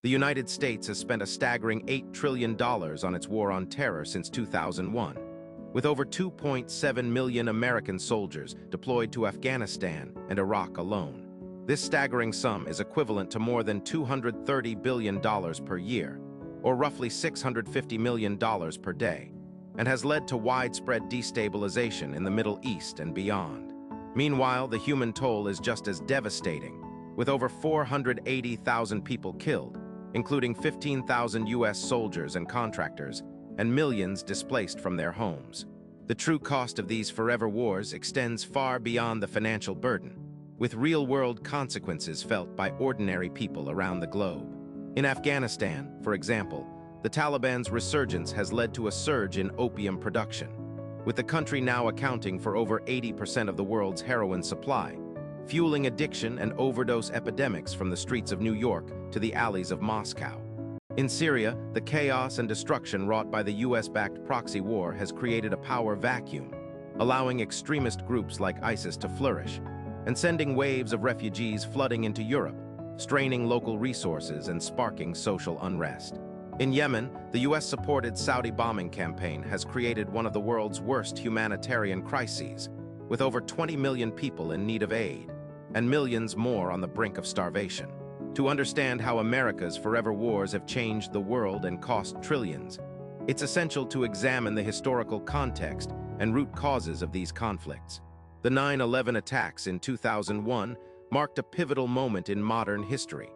The United States has spent a staggering $8 trillion on its war on terror since 2001, with over 2.7 million American soldiers deployed to Afghanistan and Iraq alone. This staggering sum is equivalent to more than $230 billion per year, or roughly $650 million per day, and has led to widespread destabilization in the Middle East and beyond. Meanwhile, the human toll is just as devastating, with over 480,000 people killed, including 15,000 U.S. soldiers and contractors, and millions displaced from their homes. The true cost of these forever wars extends far beyond the financial burden, with real-world consequences felt by ordinary people around the globe. In Afghanistan, for example, the Taliban's resurgence has led to a surge in opium production, with the country now accounting for over 80% of the world's heroin supply, fueling addiction and overdose epidemics from the streets of New York to the alleys of Moscow. In Syria, the chaos and destruction wrought by the US-backed proxy war has created a power vacuum, allowing extremist groups like ISIS to flourish, and sending waves of refugees flooding into Europe, straining local resources and sparking social unrest. In Yemen, the US-supported Saudi bombing campaign has created one of the world's worst humanitarian crises, with over 20 million people in need of aid, and millions more on the brink of starvation. To understand how America's forever wars have changed the world and cost trillions, it's essential to examine the historical context and root causes of these conflicts. The 9/11 attacks in 2001 marked a pivotal moment in modern history,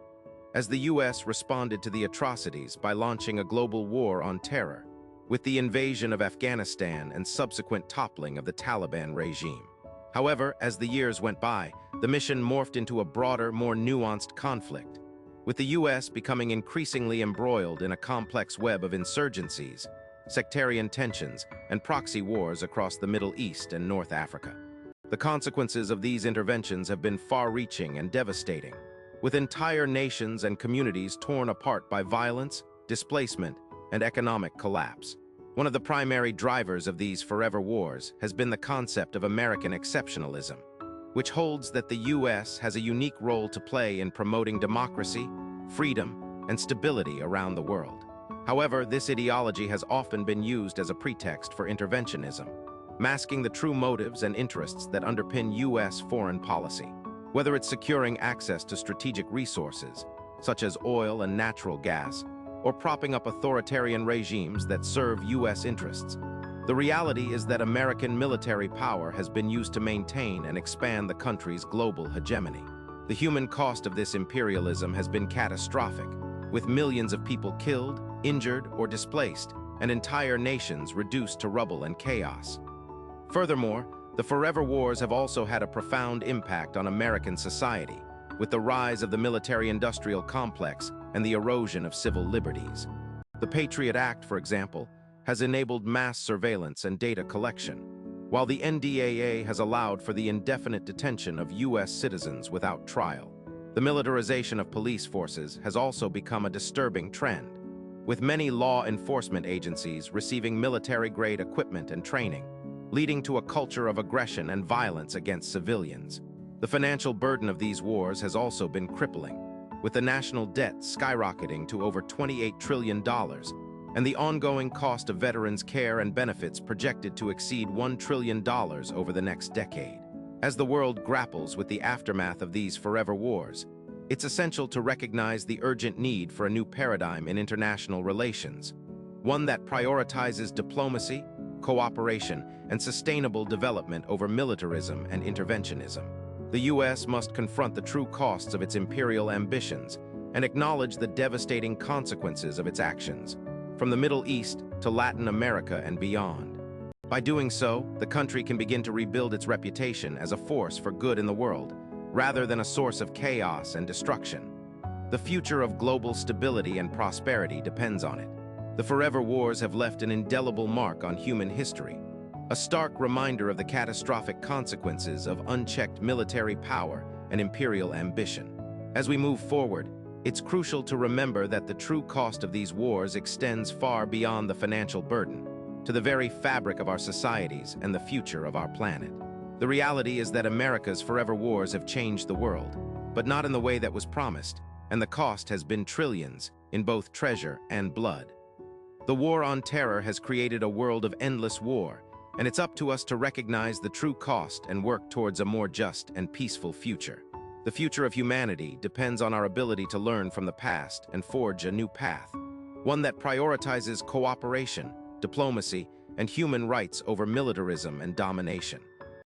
as the U.S. responded to the atrocities by launching a global war on terror, with the invasion of Afghanistan and subsequent toppling of the Taliban regime. However, as the years went by, the mission morphed into a broader, more nuanced conflict, with the U.S. becoming increasingly embroiled in a complex web of insurgencies, sectarian tensions, and proxy wars across the Middle East and North Africa. The consequences of these interventions have been far-reaching and devastating, with entire nations and communities torn apart by violence, displacement, and economic collapse. One of the primary drivers of these forever wars has been the concept of American exceptionalism, which holds that the U.S. has a unique role to play in promoting democracy, freedom, and stability around the world. However, this ideology has often been used as a pretext for interventionism, masking the true motives and interests that underpin U.S. foreign policy. Whether it's securing access to strategic resources, such as oil and natural gas, or propping up authoritarian regimes that serve U.S. interests, the reality is that American military power has been used to maintain and expand the country's global hegemony. The human cost of this imperialism has been catastrophic, with millions of people killed, injured, or displaced, and entire nations reduced to rubble and chaos. Furthermore, the forever wars have also had a profound impact on American society, with the rise of the military-industrial complex and the erosion of civil liberties. The Patriot Act, for example, has enabled mass surveillance and data collection, while the NDAA has allowed for the indefinite detention of U.S. citizens without trial. The militarization of police forces has also become a disturbing trend, with many law enforcement agencies receiving military-grade equipment and training, leading to a culture of aggression and violence against civilians. The financial burden of these wars has also been crippling, with the national debt skyrocketing to over $28 trillion, and the ongoing cost of veterans' care and benefits projected to exceed $1 trillion over the next decade. As the world grapples with the aftermath of these forever wars, it's essential to recognize the urgent need for a new paradigm in international relations, one that prioritizes diplomacy, cooperation, and sustainable development over militarism and interventionism. The U.S. must confront the true costs of its imperial ambitions and acknowledge the devastating consequences of its actions, from the Middle East to Latin America and beyond. By doing so, the country can begin to rebuild its reputation as a force for good in the world, rather than a source of chaos and destruction. The future of global stability and prosperity depends on it. The forever wars have left an indelible mark on human history, a stark reminder of the catastrophic consequences of unchecked military power and imperial ambition. As we move forward, it's crucial to remember that the true cost of these wars extends far beyond the financial burden, to the very fabric of our societies and the future of our planet. The reality is that America's forever wars have changed the world, but not in the way that was promised. and the cost has been trillions in both treasure and blood. The war on terror has created a world of endless war, and it's up to us to recognize the true cost and work towards a more just and peaceful future. The future of humanity depends on our ability to learn from the past and forge a new path, one that prioritizes cooperation, diplomacy, and human rights over militarism and domination.